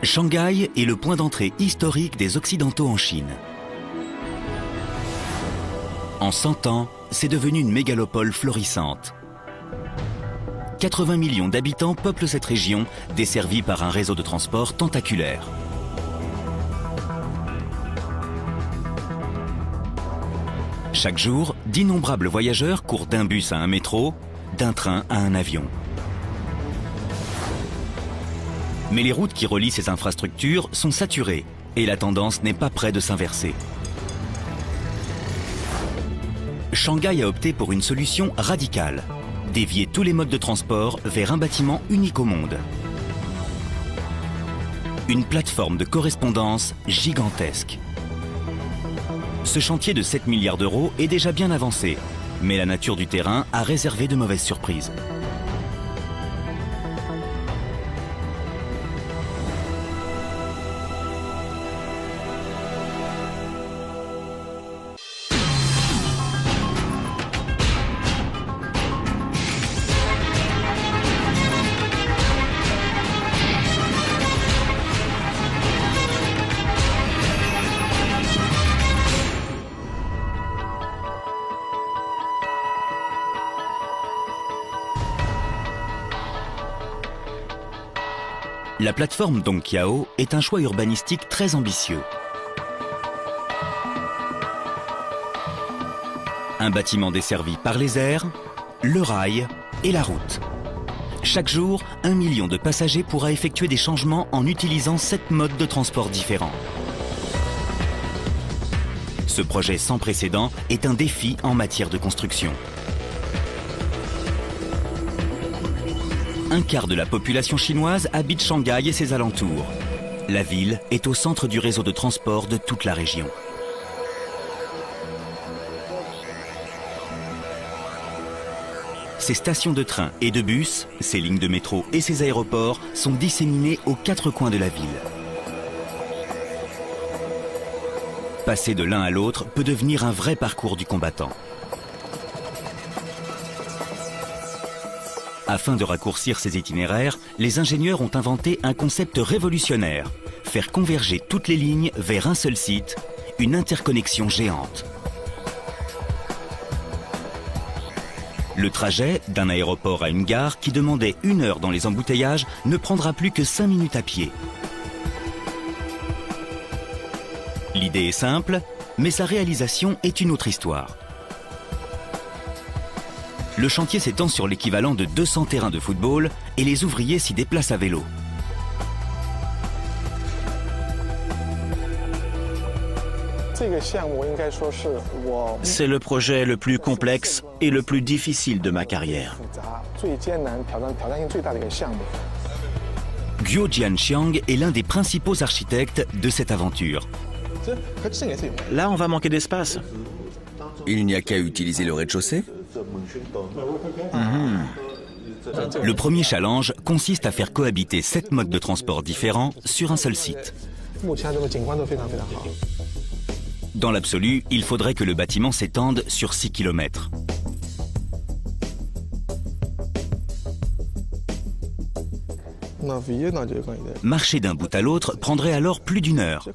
Shanghai est le point d'entrée historique des Occidentaux en Chine. En 100 ans, c'est devenu une mégalopole florissante. 80 millions d'habitants peuplent cette région, desservie par un réseau de transport tentaculaire. Chaque jour, d'innombrables voyageurs courent d'un bus à un métro, d'un train à un avion. Mais les routes qui relient ces infrastructures sont saturées et la tendance n'est pas près de s'inverser. Shanghai a opté pour une solution radicale, dévier tous les modes de transport vers un bâtiment unique au monde. Une plateforme de correspondance gigantesque. Ce chantier de 7 milliards d'euros est déjà bien avancé, mais la nature du terrain a réservé de mauvaises surprises. La plateforme Dongqiao est un choix urbanistique très ambitieux. Un bâtiment desservi par les airs, le rail et la route. Chaque jour, 1 million de passagers pourra effectuer des changements en utilisant 7 modes de transport différents. Ce projet sans précédent est un défi en matière de construction. Un quart de la population chinoise habite Shanghai et ses alentours. La ville est au centre du réseau de transport de toute la région. Ses stations de train et de bus, ses lignes de métro et ses aéroports sont disséminés aux 4 coins de la ville. Passer de l'un à l'autre peut devenir un vrai parcours du combattant. Afin de raccourcir ces itinéraires, les ingénieurs ont inventé un concept révolutionnaire, faire converger toutes les lignes vers un seul site, une interconnexion géante. Le trajet d'un aéroport à une gare qui demandait 1 heure dans les embouteillages ne prendra plus que 5 minutes à pied. L'idée est simple, mais sa réalisation est une autre histoire. Le chantier s'étend sur l'équivalent de 200 terrains de football et les ouvriers s'y déplacent à vélo. C'est le projet le plus complexe et le plus difficile de ma carrière. Guo Jianxiang est l'un des principaux architectes de cette aventure. Là, on va manquer d'espace. Il n'y a qu'à utiliser le rez-de-chaussée. Le premier challenge consiste à faire cohabiter 7 modes de transport différents sur un seul site. Dans l'absolu, il faudrait que le bâtiment s'étende sur 6 km. Marcher d'un bout à l'autre prendrait alors plus d'1 heure.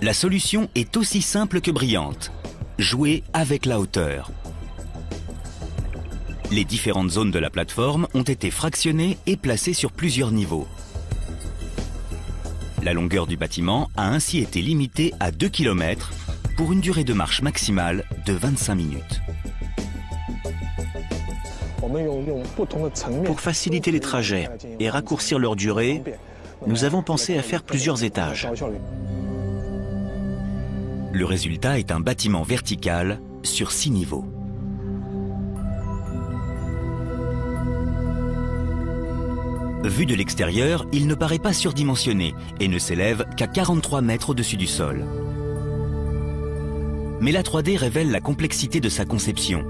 La solution est aussi simple que brillante. Jouer avec la hauteur. Les différentes zones de la plateforme ont été fractionnées et placées sur plusieurs niveaux. La longueur du bâtiment a ainsi été limitée à 2 km pour une durée de marche maximale de 25 minutes. Pour faciliter les trajets et raccourcir leur durée, nous avons pensé à faire plusieurs étages. Le résultat est un bâtiment vertical sur 6 niveaux. Vu de l'extérieur, il ne paraît pas surdimensionné et ne s'élève qu'à 43 mètres au-dessus du sol. Mais la 3D révèle la complexité de sa conception.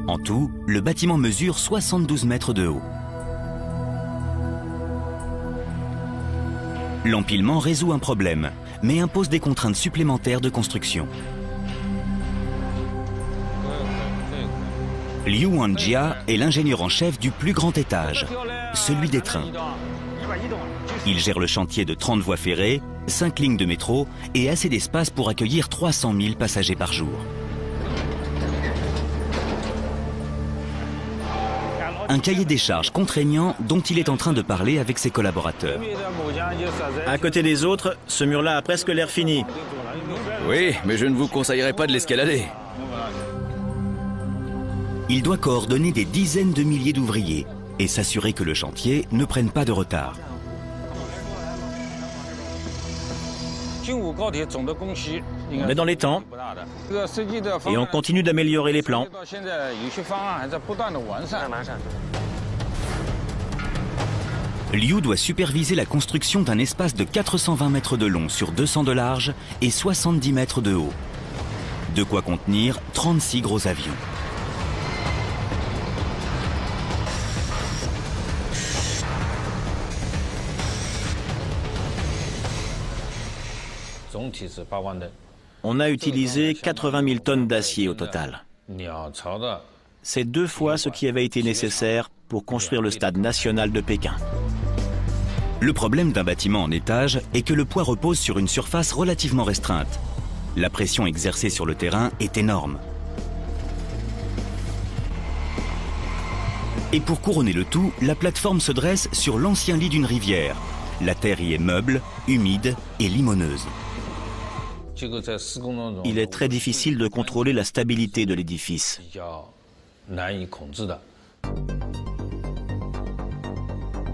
En tout, le bâtiment mesure 72 mètres de haut. L'empilement résout un problème, mais impose des contraintes supplémentaires de construction. Liu Wanjia est l'ingénieur en chef du plus grand étage, celui des trains. Il gère le chantier de 30 voies ferrées, 5 lignes de métro et assez d'espace pour accueillir 300 000 passagers par jour. Un cahier des charges contraignant dont il est en train de parler avec ses collaborateurs. À côté des autres, ce mur-là a presque l'air fini. Oui, mais je ne vous conseillerais pas de l'escalader. Il doit coordonner des dizaines de milliers d'ouvriers et s'assurer que le chantier ne prenne pas de retard. On est dans les temps et on continue d'améliorer les plans. Liu doit superviser la construction d'un espace de 420 mètres de long sur 200 de large et 70 mètres de haut. De quoi contenir 36 gros avions. On a utilisé 80 000 tonnes d'acier au total. C'est 2 fois ce qui avait été nécessaire pour construire le stade national de Pékin. Le problème d'un bâtiment en étage est que le poids repose sur une surface relativement restreinte. La pression exercée sur le terrain est énorme. Et pour couronner le tout, la plateforme se dresse sur l'ancien lit d'une rivière. La terre y est meuble, humide et limoneuse. Il est très difficile de contrôler la stabilité de l'édifice.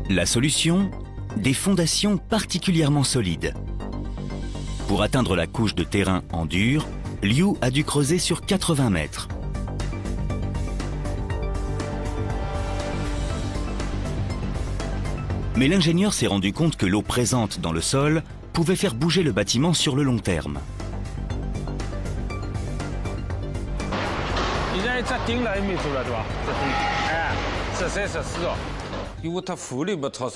La solution ? Des fondations particulièrement solides. Pour atteindre la couche de terrain en dur, Liu a dû creuser sur 80 mètres. Mais l'ingénieur s'est rendu compte que l'eau présente dans le sol pouvait faire bouger le bâtiment sur le long terme.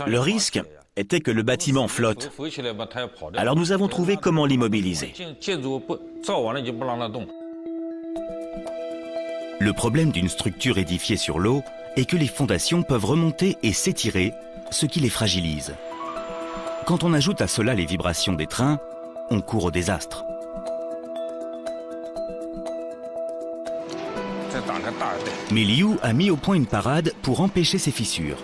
Le risque était que le bâtiment flotte. Alors nous avons trouvé comment l'immobiliser. Le problème d'une structure édifiée sur l'eau est que les fondations peuvent remonter et s'étirer, ce qui les fragilise. Quand on ajoute à cela les vibrations des trains, on court au désastre. Mais Liu a mis au point une parade pour empêcher ces fissures.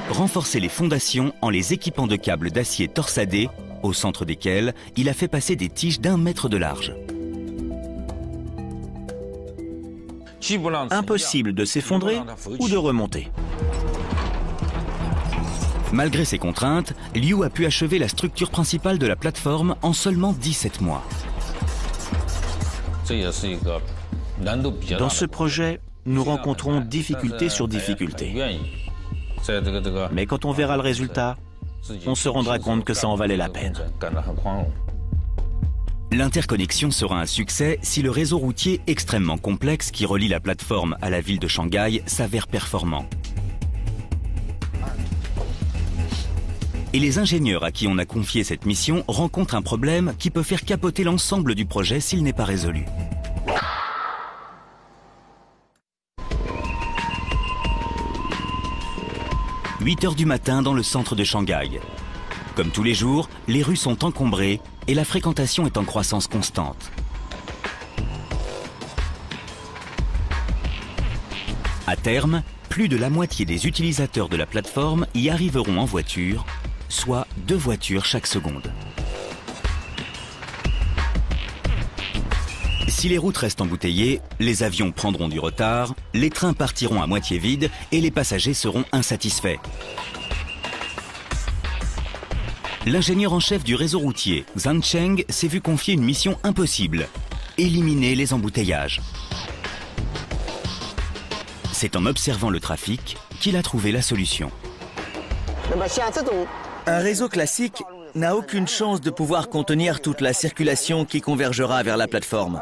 Renforcer les fondations en les équipant de câbles d'acier torsadés, au centre desquels il a fait passer des tiges d'1 mètre de large. Impossible de s'effondrer ou de remonter. Malgré ces contraintes, Liu a pu achever la structure principale de la plateforme en seulement 17 mois. Dans ce projet, nous rencontrons difficulté sur difficulté. Mais quand on verra le résultat, on se rendra compte que ça en valait la peine. L'interconnexion sera un succès si le réseau routier extrêmement complexe qui relie la plateforme à la ville de Shanghai s'avère performant. Et les ingénieurs à qui on a confié cette mission rencontrent un problème qui peut faire capoter l'ensemble du projet s'il n'est pas résolu. « 8 heures du matin dans le centre de Shanghai. Comme tous les jours, les rues sont encombrées et la fréquentation est en croissance constante. À terme, plus de la moitié des utilisateurs de la plateforme y arriveront en voiture, soit 2 voitures chaque seconde. Si les routes restent embouteillées, les avions prendront du retard, les trains partiront à moitié vides et les passagers seront insatisfaits. L'ingénieur en chef du réseau routier, Zhang Cheng, s'est vu confier une mission impossible, éliminer les embouteillages. C'est en observant le trafic qu'il a trouvé la solution. Un réseau classique n'a aucune chance de pouvoir contenir toute la circulation qui convergera vers la plateforme.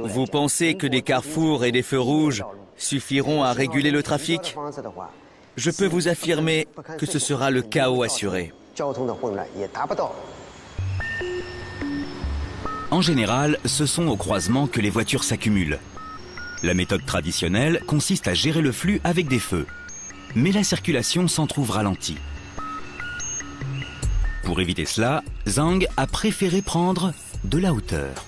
Vous pensez que des carrefours et des feux rouges suffiront à réguler le trafic? Je peux vous affirmer que ce sera le chaos assuré. En général, ce sont au croisement que les voitures s'accumulent. La méthode traditionnelle consiste à gérer le flux avec des feux. Mais la circulation s'en trouve ralentie. Pour éviter cela, Zhang a préféré prendre de la hauteur.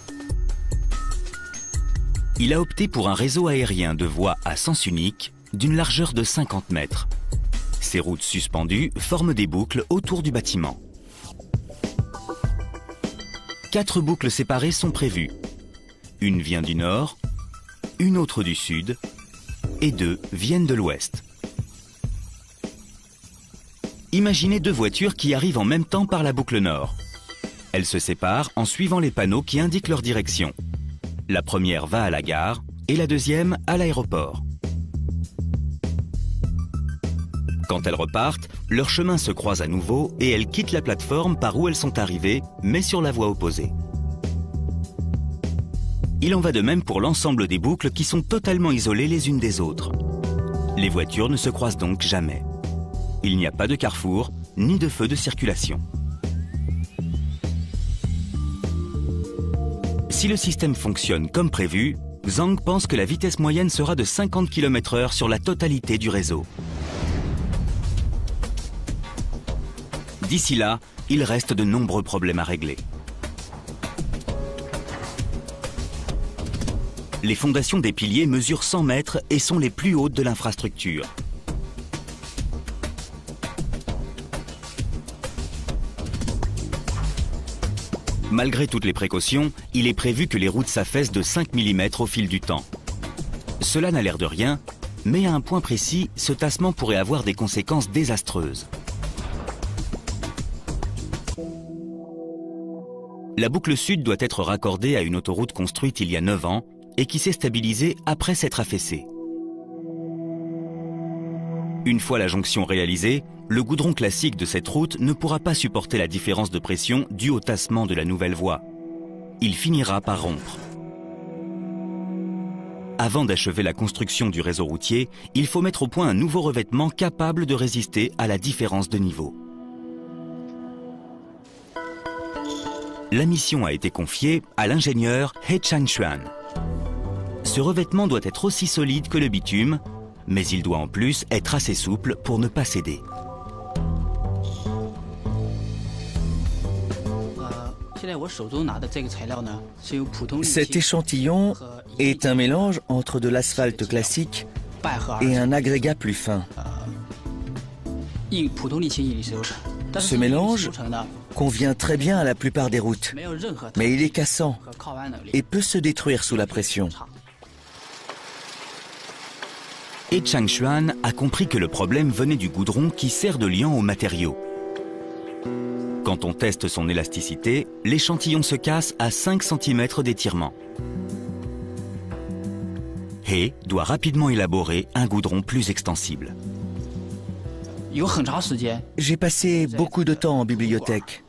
Il a opté pour un réseau aérien de voies à sens unique d'une largeur de 50 mètres. Ces routes suspendues forment des boucles autour du bâtiment. 4 boucles séparées sont prévues. Une vient du nord, une autre du sud et 2 viennent de l'ouest. Imaginez 2 voitures qui arrivent en même temps par la boucle nord. Elles se séparent en suivant les panneaux qui indiquent leur direction. La première va à la gare et la deuxième à l'aéroport. Quand elles repartent, leurs chemins se croisent à nouveau et elles quittent la plateforme par où elles sont arrivées, mais sur la voie opposée. Il en va de même pour l'ensemble des boucles qui sont totalement isolées les unes des autres. Les voitures ne se croisent donc jamais. Il n'y a pas de carrefour, ni de feu de circulation. Si le système fonctionne comme prévu, Zhang pense que la vitesse moyenne sera de 50 km/h sur la totalité du réseau. D'ici là, il reste de nombreux problèmes à régler. Les fondations des piliers mesurent 100 mètres et sont les plus hautes de l'infrastructure. Malgré toutes les précautions, il est prévu que les routes s'affaissent de 5 mm au fil du temps. Cela n'a l'air de rien, mais à un point précis, ce tassement pourrait avoir des conséquences désastreuses. La boucle sud doit être raccordée à une autoroute construite il y a 9 ans et qui s'est stabilisée après s'être affaissée. Une fois la jonction réalisée, le goudron classique de cette route ne pourra pas supporter la différence de pression due au tassement de la nouvelle voie. Il finira par rompre. Avant d'achever la construction du réseau routier, il faut mettre au point un nouveau revêtement capable de résister à la différence de niveau. La mission a été confiée à l'ingénieur He Changxuan. Ce revêtement doit être aussi solide que le bitume, mais il doit en plus être assez souple pour ne pas céder. Cet échantillon est un mélange entre de l'asphalte classique et un agrégat plus fin. Ce mélange convient très bien à la plupart des routes, mais il est cassant et peut se détruire sous la pression. Et Changxuan a compris que le problème venait du goudron qui sert de liant au matériau. Quand on teste son élasticité, l'échantillon se casse à 5 cm d'étirement. He doit rapidement élaborer un goudron plus extensible. J'ai passé beaucoup de temps en bibliothèque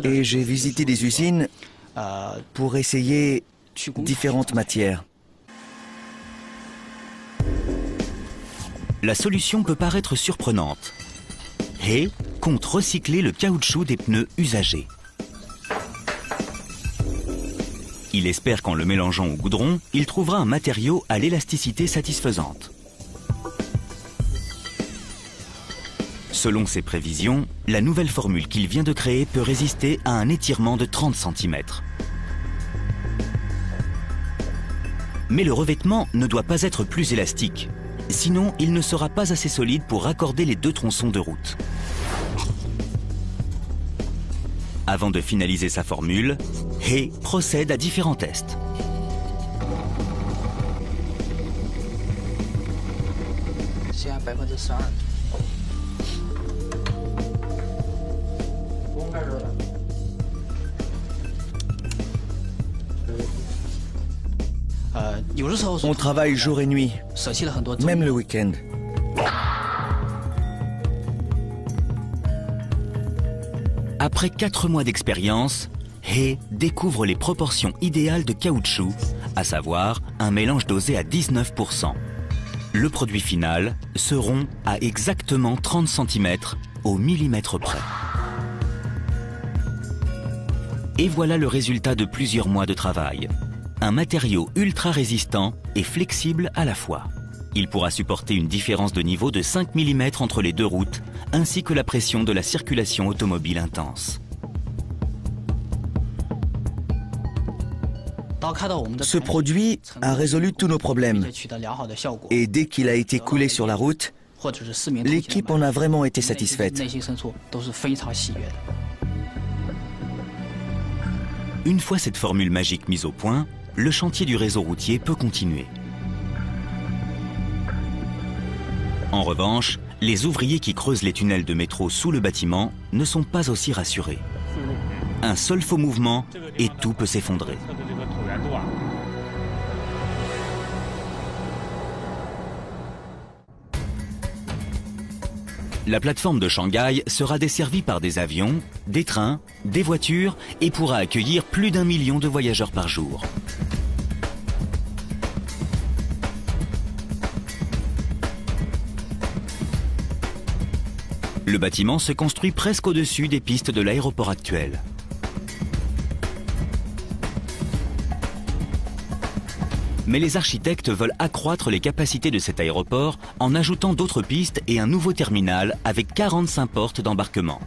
et j'ai visité des usines pour essayer différentes matières. La solution peut paraître surprenante. He compte recycler le caoutchouc des pneus usagés. Il espère qu'en le mélangeant au goudron, il trouvera un matériau à l'élasticité satisfaisante. Selon ses prévisions, la nouvelle formule qu'il vient de créer peut résister à un étirement de 30 cm. Mais le revêtement ne doit pas être plus élastique. Sinon, il ne sera pas assez solide pour raccorder les 2 tronçons de route. Avant de finaliser sa formule, He procède à différents tests. On travaille jour et nuit, même le week-end. Après 4 mois d'expérience, He découvre les proportions idéales de caoutchouc, à savoir un mélange dosé à 19%. Le produit final se rompt à exactement 30 cm au millimètre près. Et voilà le résultat de plusieurs mois de travail. Un matériau ultra résistant et flexible à la fois. Il pourra supporter une différence de niveau de 5 mm entre les deux routes, ainsi que la pression de la circulation automobile intense. Ce produit a résolu tous nos problèmes. Et dès qu'il a été coulé sur la route, l'équipe en a vraiment été satisfaite. Une fois cette formule magique mise au point, le chantier du réseau routier peut continuer. En revanche, les ouvriers qui creusent les tunnels de métro sous le bâtiment ne sont pas aussi rassurés. Un seul faux mouvement et tout peut s'effondrer. La plateforme de Shanghai sera desservie par des avions, des trains, des voitures et pourra accueillir plus d'1 million de voyageurs par jour. Le bâtiment se construit presque au-dessus des pistes de l'aéroport actuel. Mais les architectes veulent accroître les capacités de cet aéroport en ajoutant d'autres pistes et un nouveau terminal avec 45 portes d'embarquement.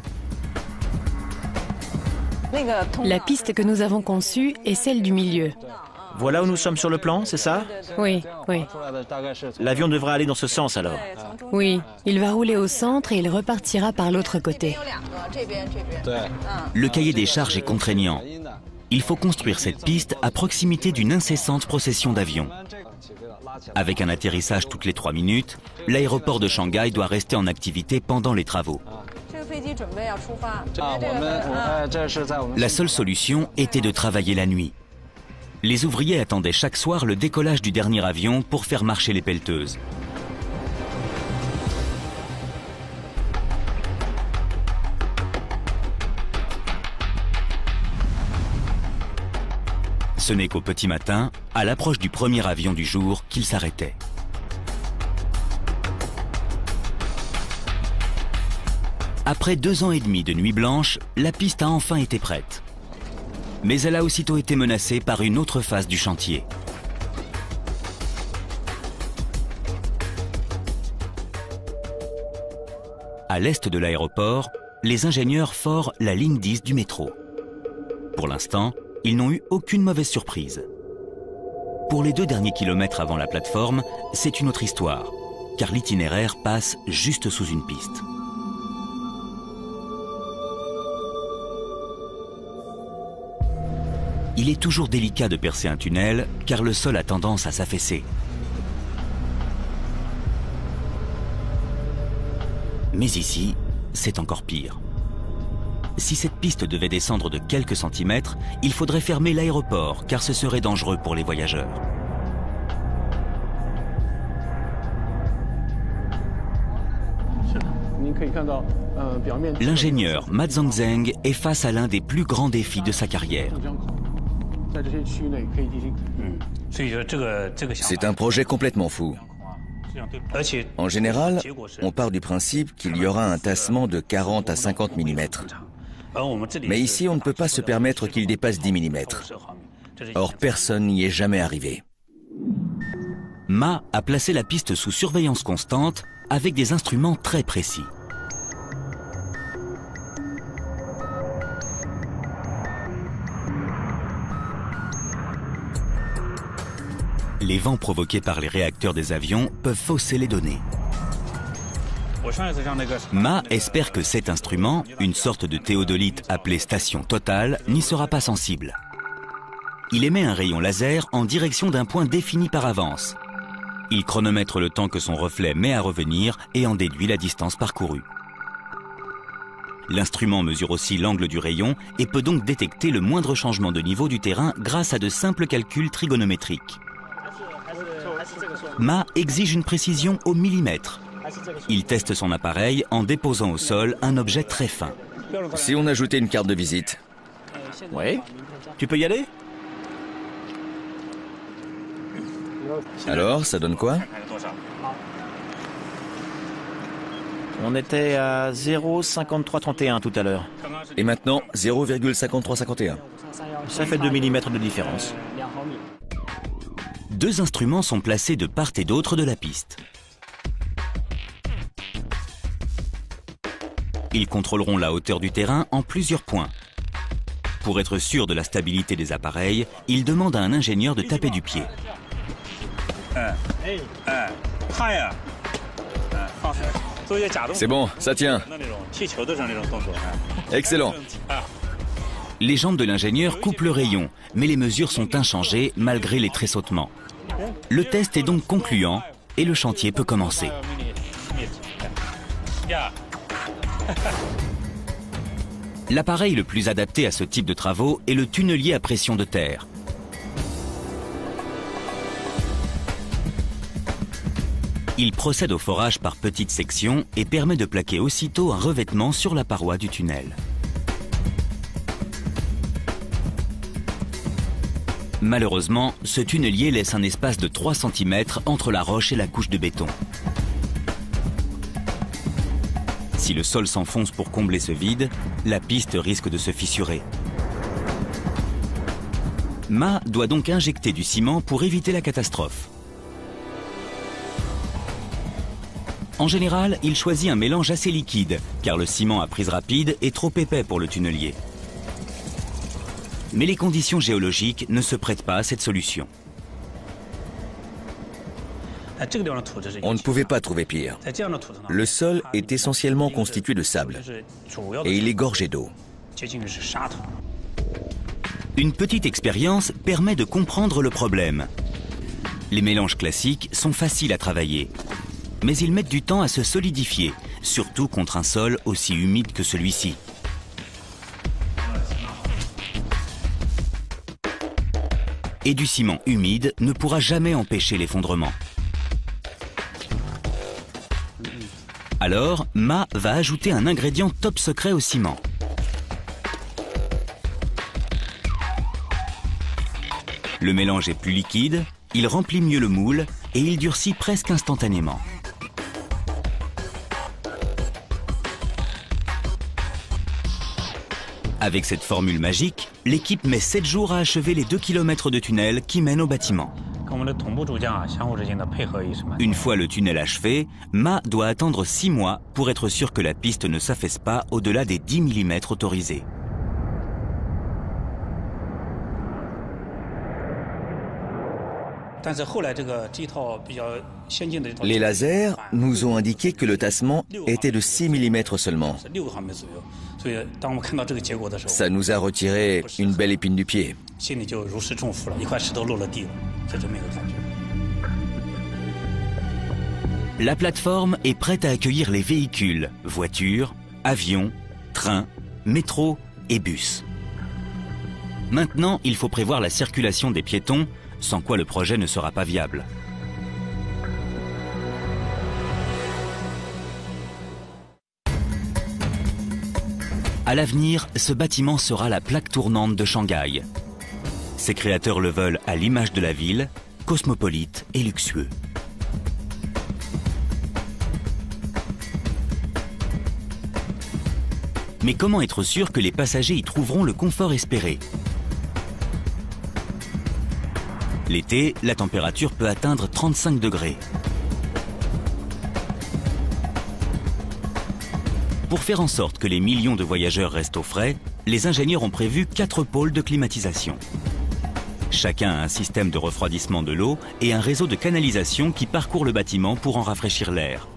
La piste que nous avons conçue est celle du milieu. Voilà où nous sommes sur le plan, c'est ça? Oui, oui. L'avion devrait aller dans ce sens alors. Oui, il va rouler au centre et il repartira par l'autre côté. Le cahier des charges est contraignant. Il faut construire cette piste à proximité d'une incessante procession d'avions. Avec un atterrissage toutes les 3 minutes, l'aéroport de Shanghai doit rester en activité pendant les travaux. La seule solution était de travailler la nuit. Les ouvriers attendaient chaque soir le décollage du dernier avion pour faire marcher les pelleteuses. Ce n'est qu'au petit matin, à l'approche du premier avion du jour, qu'il s'arrêtait. Après 2 ans et demi de nuit blanche, la piste a enfin été prête. Mais elle a aussitôt été menacée par une autre phase du chantier. À l'est de l'aéroport, les ingénieurs forent la ligne 10 du métro. Pour l'instant, ils n'ont eu aucune mauvaise surprise. Pour les 2 derniers kilomètres avant la plateforme, c'est une autre histoire, car l'itinéraire passe juste sous une piste. Il est toujours délicat de percer un tunnel, car le sol a tendance à s'affaisser. Mais ici, c'est encore pire. Si cette piste devait descendre de quelques centimètres, il faudrait fermer l'aéroport, car ce serait dangereux pour les voyageurs. L'ingénieur Ma Zhongzheng est face à l'un des plus grands défis de sa carrière. C'est un projet complètement fou. En général, on part du principe qu'il y aura un tassement de 40 à 50 mm. Mais ici, on ne peut pas se permettre qu'il dépasse 10 mm. Or, personne n'y est jamais arrivé. Ma a placé la piste sous surveillance constante avec des instruments très précis. Les vents provoqués par les réacteurs des avions peuvent fausser les données. Ma espère que cet instrument, une sorte de théodolite appelée station totale, n'y sera pas sensible. Il émet un rayon laser en direction d'un point défini par avance. Il chronomètre le temps que son reflet met à revenir et en déduit la distance parcourue. L'instrument mesure aussi l'angle du rayon et peut donc détecter le moindre changement de niveau du terrain grâce à de simples calculs trigonométriques. Ma exige une précision au millimètre. Il teste son appareil en déposant au sol un objet très fin. Si on ajoutait une carte de visite? Oui. Tu peux y aller? Alors, ça donne quoi? On était à 0,5331 tout à l'heure. Et maintenant, 0,5351. Ça fait 2 mm de différence. 2 instruments sont placés de part et d'autre de la piste. Ils contrôleront la hauteur du terrain en plusieurs points. Pour être sûr de la stabilité des appareils, ils demandent à un ingénieur de taper du pied. C'est bon, ça tient. Excellent. Les jambes de l'ingénieur coupent le rayon, mais les mesures sont inchangées malgré les tressautements. Le test est donc concluant et le chantier peut commencer. L'appareil le plus adapté à ce type de travaux est le tunnelier à pression de terre. Il procède au forage par petites sections et permet de plaquer aussitôt un revêtement sur la paroi du tunnel. Malheureusement, ce tunnelier laisse un espace de 3 cm entre la roche et la couche de béton. Si le sol s'enfonce pour combler ce vide, la piste risque de se fissurer. Ma doit donc injecter du ciment pour éviter la catastrophe. En général, il choisit un mélange assez liquide, car le ciment à prise rapide est trop épais pour le tunnelier. Mais les conditions géologiques ne se prêtent pas à cette solution. On ne pouvait pas trouver pire. Le sol est essentiellement constitué de sable et il est gorgé d'eau. Une petite expérience permet de comprendre le problème. Les mélanges classiques sont faciles à travailler, mais ils mettent du temps à se solidifier, surtout contre un sol aussi humide que celui-ci. Et du ciment humide ne pourra jamais empêcher l'effondrement. Alors, Ma va ajouter un ingrédient top secret au ciment. Le mélange est plus liquide, il remplit mieux le moule et il durcit presque instantanément. Avec cette formule magique, l'équipe met 7 jours à achever les 2 km de tunnel qui mènent au bâtiment. Une fois le tunnel achevé, Ma doit attendre 6 mois pour être sûr que la piste ne s'affaisse pas au-delà des 10 mm autorisés. Les lasers nous ont indiqué que le tassement était de 6 mm seulement. Ça nous a retiré une belle épine du pied. La plateforme est prête à accueillir les véhicules, voitures, avions, trains, métros et bus. Maintenant, il faut prévoir la circulation des piétons, sans quoi le projet ne sera pas viable. À l'avenir, ce bâtiment sera la plaque tournante de Shanghai. Ses créateurs le veulent à l'image de la ville, cosmopolite et luxueux. Mais comment être sûr que les passagers y trouveront le confort espéré? L'été, la température peut atteindre 35 degrés. Pour faire en sorte que les millions de voyageurs restent au frais, les ingénieurs ont prévu 4 pôles de climatisation. Chacun a un système de refroidissement de l'eau et un réseau de canalisation qui parcourt le bâtiment pour en rafraîchir l'air.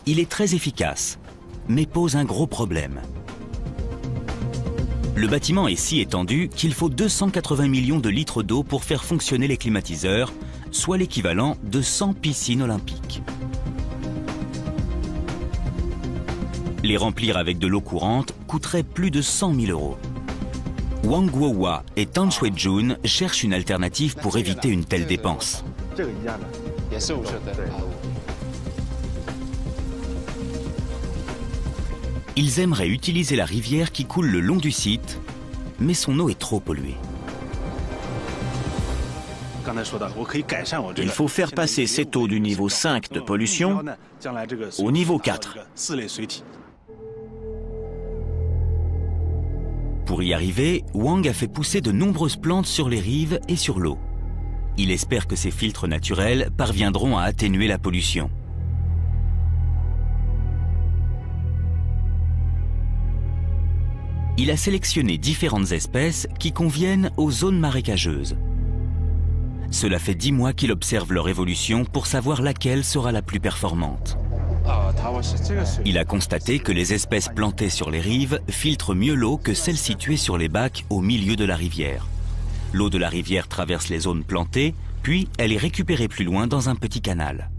Il est très efficace, mais pose un gros problème. Le bâtiment est si étendu qu'il faut 280 millions de litres d'eau pour faire fonctionner les climatiseurs, soit l'équivalent de 100 piscines olympiques. Les remplir avec de l'eau courante coûterait plus de 100 000 €. Wang Guohua et Tan Shui-jun cherchent une alternative pour éviter une telle dépense. Ils aimeraient utiliser la rivière qui coule le long du site, mais son eau est trop polluée. Il faut faire passer cette eau du niveau 5 de pollution au niveau 4. Pour y arriver, Wang a fait pousser de nombreuses plantes sur les rives et sur l'eau. Il espère que ces filtres naturels parviendront à atténuer la pollution. Il a sélectionné différentes espèces qui conviennent aux zones marécageuses. Cela fait 10 mois qu'il observe leur évolution pour savoir laquelle sera la plus performante. Il a constaté que les espèces plantées sur les rives filtrent mieux l'eau que celles situées sur les bacs au milieu de la rivière. L'eau de la rivière traverse les zones plantées, puis elle est récupérée plus loin dans un petit canal.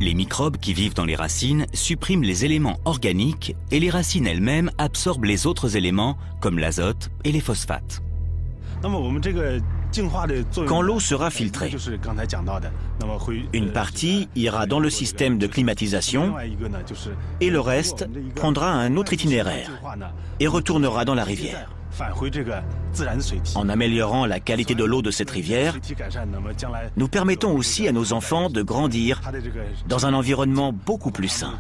Les microbes qui vivent dans les racines suppriment les éléments organiques et les racines elles-mêmes absorbent les autres éléments comme l'azote et les phosphates. Quand l'eau sera filtrée, une partie ira dans le système de climatisation et le reste prendra un autre itinéraire et retournera dans la rivière. En améliorant la qualité de l'eau de cette rivière, nous permettons aussi à nos enfants de grandir dans un environnement beaucoup plus sain.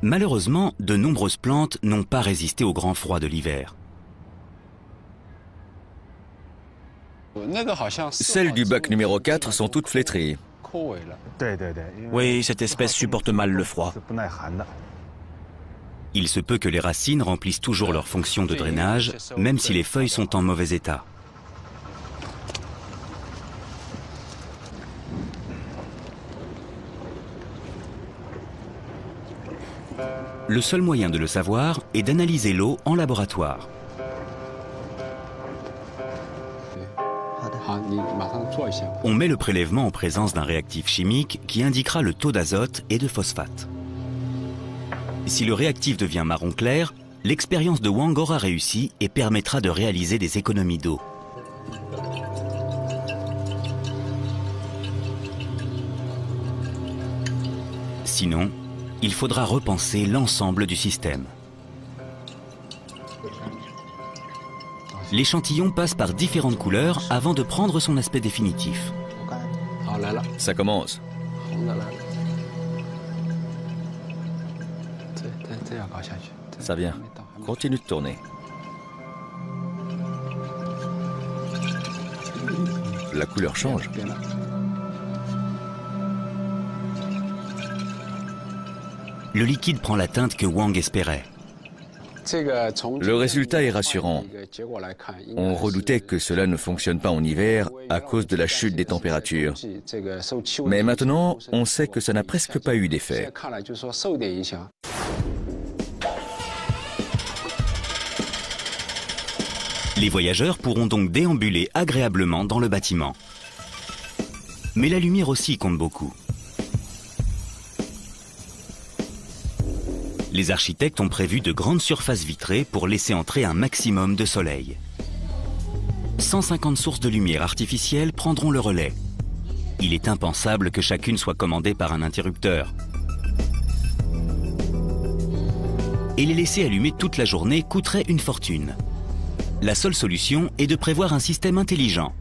Malheureusement, de nombreuses plantes n'ont pas résisté au grand froid de l'hiver. Celles du bac numéro 4 sont toutes flétries. Oui, cette espèce supporte mal le froid. Il se peut que les racines remplissent toujours leur fonction de drainage, même si les feuilles sont en mauvais état. Le seul moyen de le savoir est d'analyser l'eau en laboratoire. On met le prélèvement en présence d'un réactif chimique qui indiquera le taux d'azote et de phosphate. Si le réactif devient marron clair, l'expérience de Wang aura réussi et permettra de réaliser des économies d'eau. Sinon, il faudra repenser l'ensemble du système. L'échantillon passe par différentes couleurs avant de prendre son aspect définitif. Ça commence. Ça vient. Continue de tourner. La couleur change. Le liquide prend la teinte que Wang espérait. Le résultat est rassurant. On redoutait que cela ne fonctionne pas en hiver à cause de la chute des températures. Mais maintenant, on sait que ça n'a presque pas eu d'effet. Les voyageurs pourront donc déambuler agréablement dans le bâtiment. Mais la lumière aussi compte beaucoup. Les architectes ont prévu de grandes surfaces vitrées pour laisser entrer un maximum de soleil. 150 sources de lumière artificielle prendront le relais. Il est impensable que chacune soit commandée par un interrupteur. Et les laisser allumer toute la journée coûterait une fortune. La seule solution est de prévoir un système intelligent.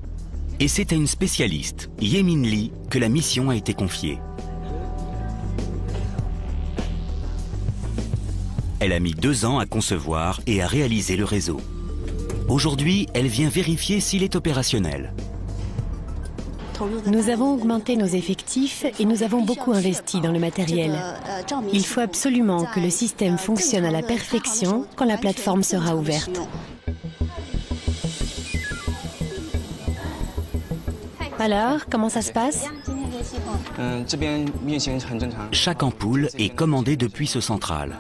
Et c'est à une spécialiste, Ye-Min Lee, que la mission a été confiée. Elle a mis 2 ans à concevoir et à réaliser le réseau. Aujourd'hui, elle vient vérifier s'il est opérationnel. Nous avons augmenté nos effectifs et nous avons beaucoup investi dans le matériel. Il faut absolument que le système fonctionne à la perfection quand la plateforme sera ouverte. Alors, comment ça se passe? Chaque ampoule est commandée depuis ce central.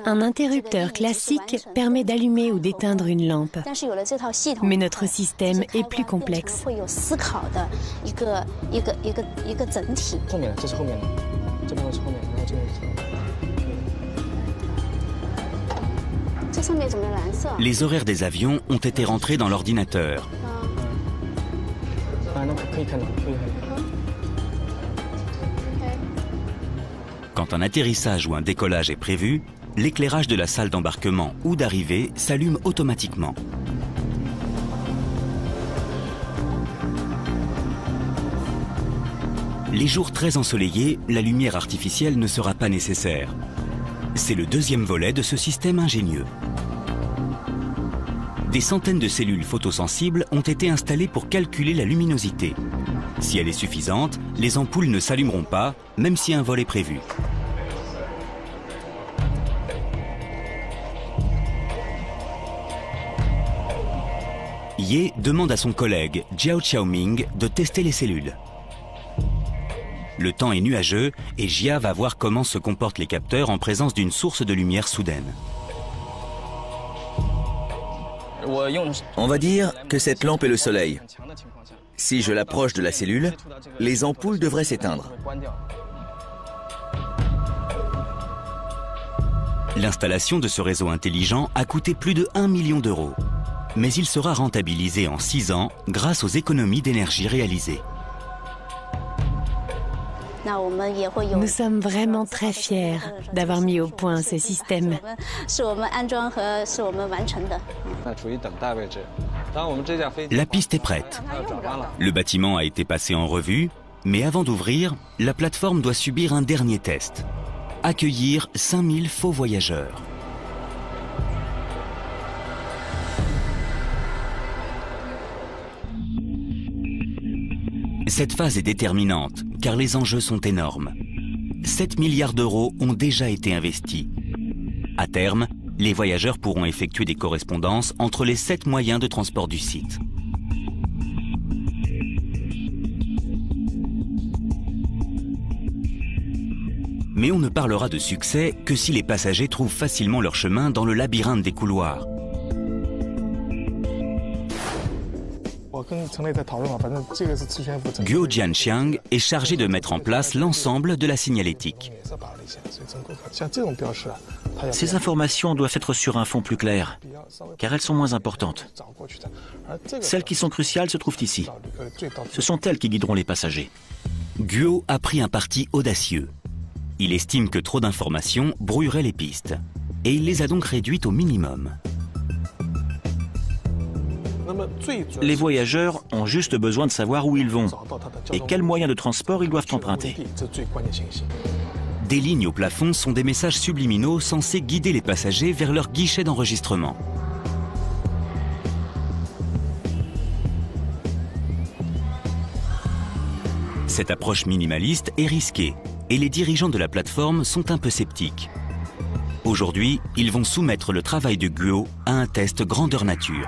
Un interrupteur classique permet d'allumer ou d'éteindre une lampe. Mais notre système est plus complexe. Les horaires des avions ont été rentrés dans l'ordinateur. Quand un atterrissage ou un décollage est prévu, l'éclairage de la salle d'embarquement ou d'arrivée s'allume automatiquement. Les jours très ensoleillés, la lumière artificielle ne sera pas nécessaire. C'est le deuxième volet de ce système ingénieux. Des centaines de cellules photosensibles ont été installées pour calculer la luminosité. Si elle est suffisante, les ampoules ne s'allumeront pas, même si un vol est prévu. Ye demande à son collègue Jiao Xiaoming de tester les cellules. Le temps est nuageux et Jia va voir comment se comportent les capteurs en présence d'une source de lumière soudaine. On va dire que cette lampe est le soleil. Si je l'approche de la cellule, les ampoules devraient s'éteindre. L'installation de ce réseau intelligent a coûté plus de 1 million d'euros. Mais il sera rentabilisé en 6 ans grâce aux économies d'énergie réalisées. Nous sommes vraiment très fiers d'avoir mis au point ces systèmes. La piste est prête. Le bâtiment a été passé en revue, mais avant d'ouvrir, la plateforme doit subir un dernier test. Accueillir 5000 faux voyageurs. Cette phase est déterminante, car les enjeux sont énormes. 7 milliards d'euros ont déjà été investis. À terme, les voyageurs pourront effectuer des correspondances entre les 7 moyens de transport du site. Mais on ne parlera de succès que si les passagers trouvent facilement leur chemin dans le labyrinthe des couloirs. Guo Jianxiang est chargé de mettre en place l'ensemble de la signalétique. Ces informations doivent être sur un fond plus clair, car elles sont moins importantes. Celles qui sont cruciales se trouvent ici. Ce sont elles qui guideront les passagers. Guo a pris un parti audacieux. Il estime que trop d'informations brouillerait les pistes. Et il les a donc réduites au minimum. Les voyageurs ont juste besoin de savoir où ils vont et quels moyens de transport ils doivent emprunter. Des lignes au plafond sont des messages subliminaux censés guider les passagers vers leur guichet d'enregistrement. Cette approche minimaliste est risquée et les dirigeants de la plateforme sont un peu sceptiques. Aujourd'hui, ils vont soumettre le travail de Guo à un test grandeur nature.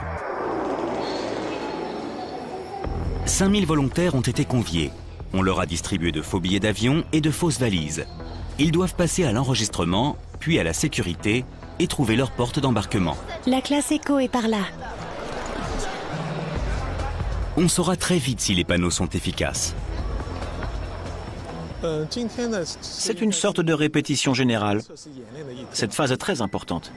5000 volontaires ont été conviés. On leur a distribué de faux billets d'avion et de fausses valises. Ils doivent passer à l'enregistrement, puis à la sécurité et trouver leur porte d'embarquement. La classe éco est par là. On saura très vite si les panneaux sont efficaces. C'est une sorte de répétition générale. Cette phase est très importante.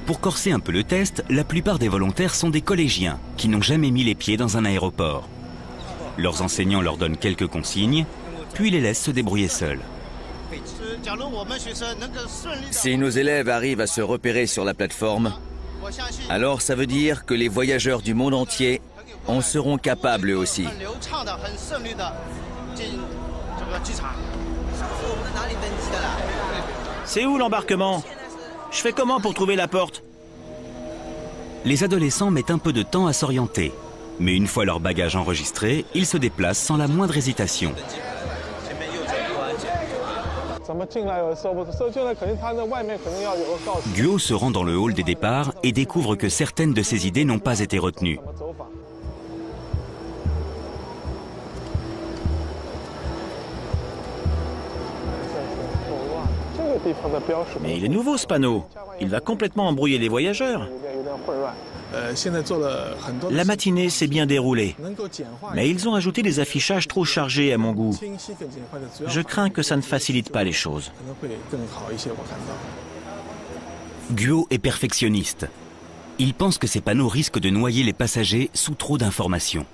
Pour corser un peu le test, la plupart des volontaires sont des collégiens qui n'ont jamais mis les pieds dans un aéroport. Leurs enseignants leur donnent quelques consignes, puis les laissent se débrouiller seuls. Si nos élèves arrivent à se repérer sur la plateforme, alors ça veut dire que les voyageurs du monde entier en seront capables eux aussi. C'est où l'embarquement ? Je fais comment pour trouver la porte? Les adolescents mettent un peu de temps à s'orienter. Mais une fois leur bagage enregistré, ils se déplacent sans la moindre hésitation. Guo se rend dans le hall des départs et découvre que certaines de ses idées n'ont pas été retenues. Mais il est nouveau ce panneau. Il va complètement embrouiller les voyageurs. La matinée s'est bien déroulée, mais ils ont ajouté des affichages trop chargés à mon goût. Je crains que ça ne facilite pas les choses. Guo est perfectionniste. Il pense que ces panneaux risquent de noyer les passagers sous trop d'informations.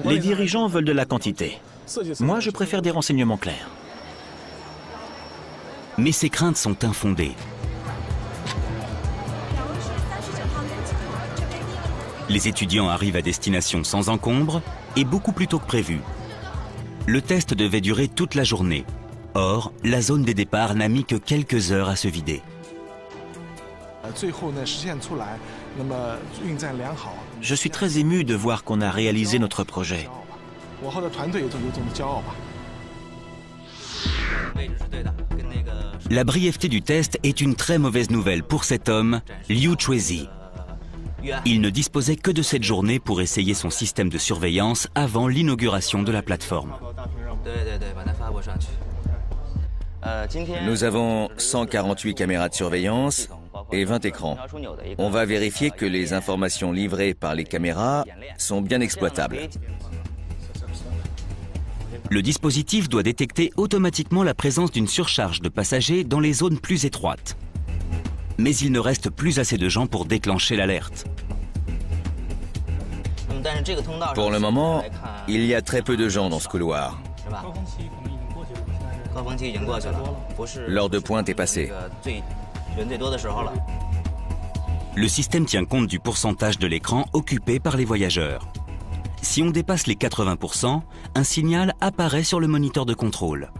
Les dirigeants veulent de la quantité. Moi, je préfère des renseignements clairs. Mais ces craintes sont infondées. Les étudiants arrivent à destination sans encombre et beaucoup plus tôt que prévu. Le test devait durer toute la journée. Or, la zone des départs n'a mis que quelques heures à se vider. Je suis très ému de voir qu'on a réalisé notre projet. La brièveté du test est une très mauvaise nouvelle pour cet homme, Liu Chuezi. Il ne disposait que de cette journée pour essayer son système de surveillance avant l'inauguration de la plateforme. Nous avons 148 caméras de surveillance et 20 écrans. On va vérifier que les informations livrées par les caméras sont bien exploitables. Le dispositif doit détecter automatiquement la présence d'une surcharge de passagers dans les zones plus étroites. Mais il ne reste plus assez de gens pour déclencher l'alerte. Pour le moment, il y a très peu de gens dans ce couloir. L'heure de pointe est passée. Le système tient compte du pourcentage de l'écran occupé par les voyageurs. Si on dépasse les 80%, un signal apparaît sur le moniteur de contrôle.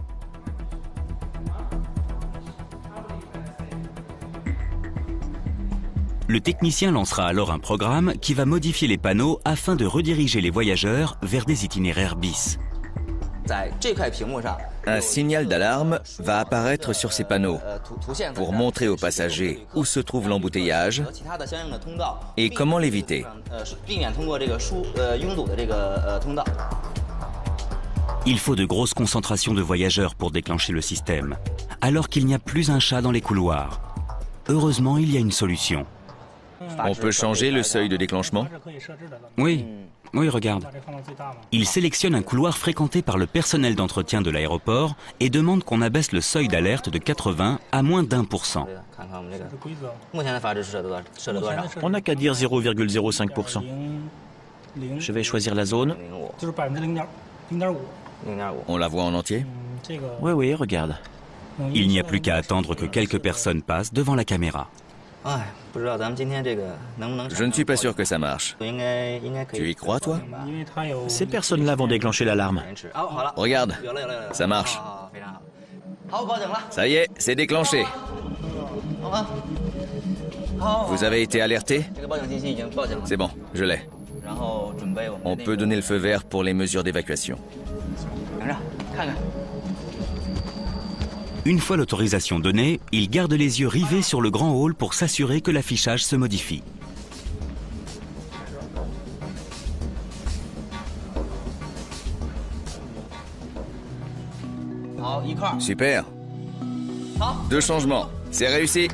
Le technicien lancera alors un programme qui va modifier les panneaux afin de rediriger les voyageurs vers des itinéraires bis. Un signal d'alarme va apparaître sur ces panneaux pour montrer aux passagers où se trouve l'embouteillage et comment l'éviter. Il faut de grosses concentrations de voyageurs pour déclencher le système, alors qu'il n'y a plus un chat dans les couloirs. Heureusement, il y a une solution. On peut changer le seuil de déclenchement? Oui, regarde. Il sélectionne un couloir fréquenté par le personnel d'entretien de l'aéroport et demande qu'on abaisse le seuil d'alerte de 80 à moins d'1%. On n'a qu'à dire 0,05%. Je vais choisir la zone. On la voit en entier? Oui, regarde. Il n'y a plus qu'à attendre que quelques personnes passent devant la caméra. Je ne suis pas sûr que ça marche. Tu y crois, toi? Ces personnes-là vont déclencher l'alarme. Regarde, ça marche. Ça y est, c'est déclenché. Vous avez été alerté? C'est bon, je l'ai. On peut donner le feu vert pour les mesures d'évacuation. Une fois l'autorisation donnée, il garde les yeux rivés sur le grand hall pour s'assurer que l'affichage se modifie. Super. 2 changements. C'est réussi.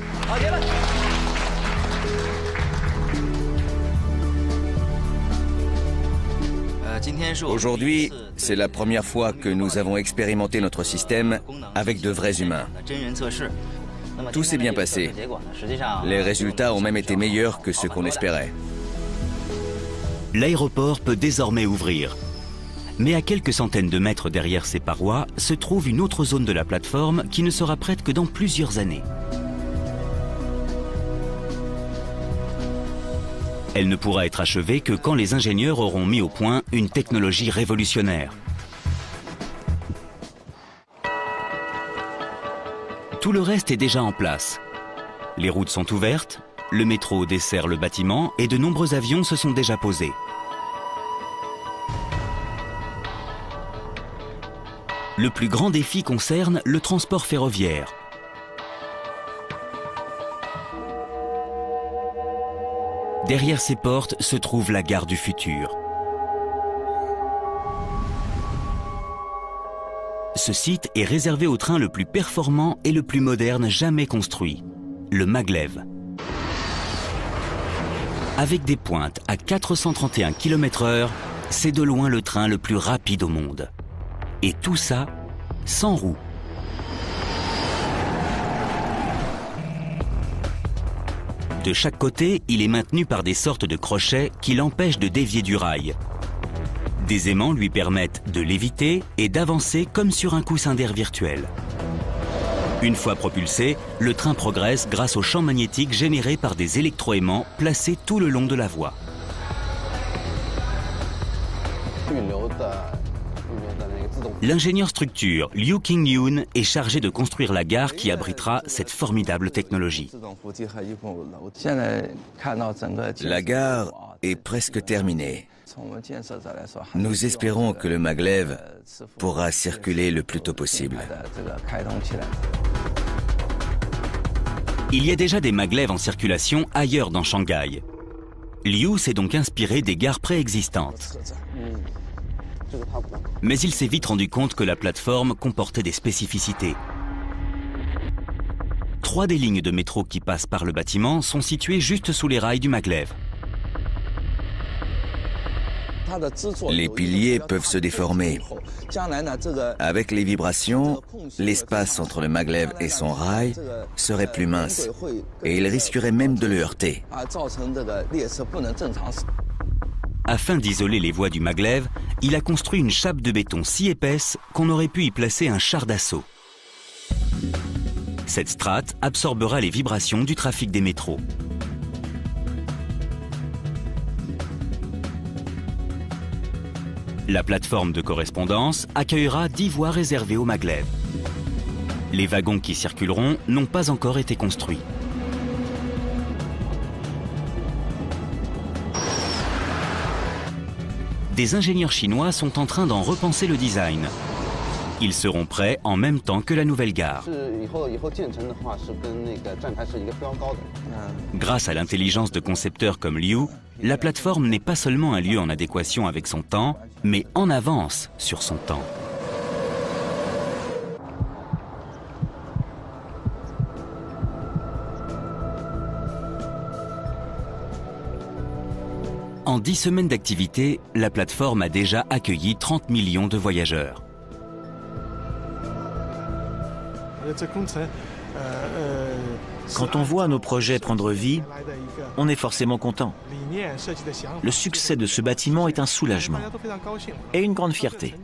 Aujourd'hui, c'est la première fois que nous avons expérimenté notre système avec de vrais humains. Tout s'est bien passé. Les résultats ont même été meilleurs que ce qu'on espérait. L'aéroport peut désormais ouvrir. Mais à quelques centaines de mètres derrière ces parois se trouve une autre zone de la plateforme qui ne sera prête que dans plusieurs années. Elle ne pourra être achevée que quand les ingénieurs auront mis au point une technologie révolutionnaire. Tout le reste est déjà en place. Les routes sont ouvertes, le métro dessert le bâtiment et de nombreux avions se sont déjà posés. Le plus grand défi concerne le transport ferroviaire. Derrière ces portes se trouve la gare du futur. Ce site est réservé au train le plus performant et le plus moderne jamais construit, le Maglev. Avec des pointes à 431 km/h, c'est de loin le train le plus rapide au monde. Et tout ça, sans roues. De chaque côté, il est maintenu par des sortes de crochets qui l'empêchent de dévier du rail. Des aimants lui permettent de léviter et d'avancer comme sur un coussin d'air virtuel. Une fois propulsé, le train progresse grâce aux champs magnétiques générés par des électroaimants placés tout le long de la voie. L'ingénieur structure Liu Qingyun est chargé de construire la gare qui abritera cette formidable technologie. La gare est presque terminée. Nous espérons que le maglev pourra circuler le plus tôt possible. Il y a déjà des maglevs en circulation ailleurs dans Shanghai. Liu s'est donc inspiré des gares préexistantes. Mais il s'est vite rendu compte que la plateforme comportait des spécificités. 3 des lignes de métro qui passent par le bâtiment sont situées juste sous les rails du maglev. Les piliers peuvent se déformer. Avec les vibrations, l'espace entre le maglev et son rail serait plus mince et il risquerait même de le heurter. Afin d'isoler les voies du maglev, il a construit une chape de béton si épaisse qu'on aurait pu y placer un char d'assaut. Cette strate absorbera les vibrations du trafic des métros. La plateforme de correspondance accueillera 10 voies réservées au maglev. Les wagons qui circuleront n'ont pas encore été construits. Des ingénieurs chinois sont en train d'en repenser le design. Ils seront prêts en même temps que la nouvelle gare. Grâce à l'intelligence de concepteurs comme Liu, la plateforme n'est pas seulement un lieu en adéquation avec son temps, mais en avance sur son temps. En 10 semaines d'activité, la plateforme a déjà accueilli 30 millions de voyageurs. Quand on voit nos projets prendre vie, on est forcément content. Le succès de ce bâtiment est un soulagement et une grande fierté.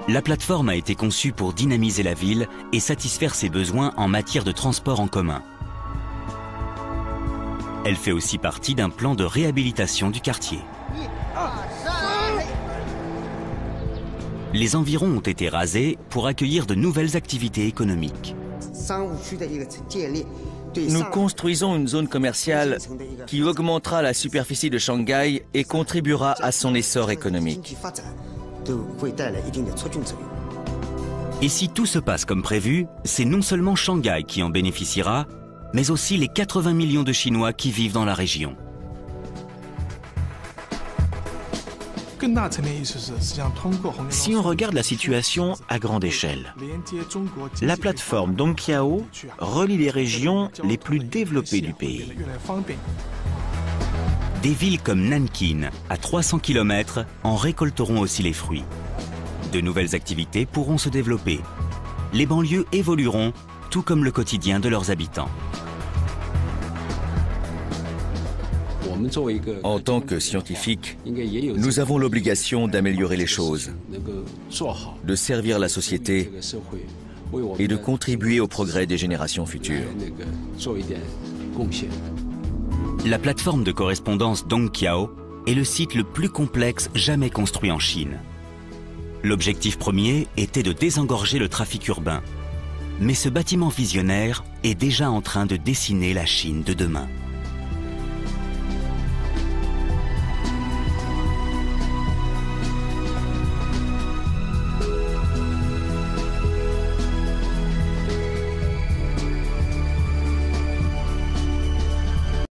La plateforme a été conçue pour dynamiser la ville et satisfaire ses besoins en matière de transport en commun. Elle fait aussi partie d'un plan de réhabilitation du quartier. Les environs ont été rasés pour accueillir de nouvelles activités économiques. Nous construisons une zone commerciale qui augmentera la superficie de Shanghai et contribuera à son essor économique. Et si tout se passe comme prévu, c'est non seulement Shanghai qui en bénéficiera, mais aussi les 80 millions de Chinois qui vivent dans la région. Si on regarde la situation à grande échelle, la plateforme Dongqiao relie les régions les plus développées du pays. Des villes comme Nankin, à 300 km, en récolteront aussi les fruits. De nouvelles activités pourront se développer. Les banlieues évolueront, tout comme le quotidien de leurs habitants. En tant que scientifiques, nous avons l'obligation d'améliorer les choses, de servir la société et de contribuer au progrès des générations futures. La plateforme de correspondance Dongqiao est le site le plus complexe jamais construit en Chine. L'objectif premier était de désengorger le trafic urbain. Mais ce bâtiment visionnaire est déjà en train de dessiner la Chine de demain.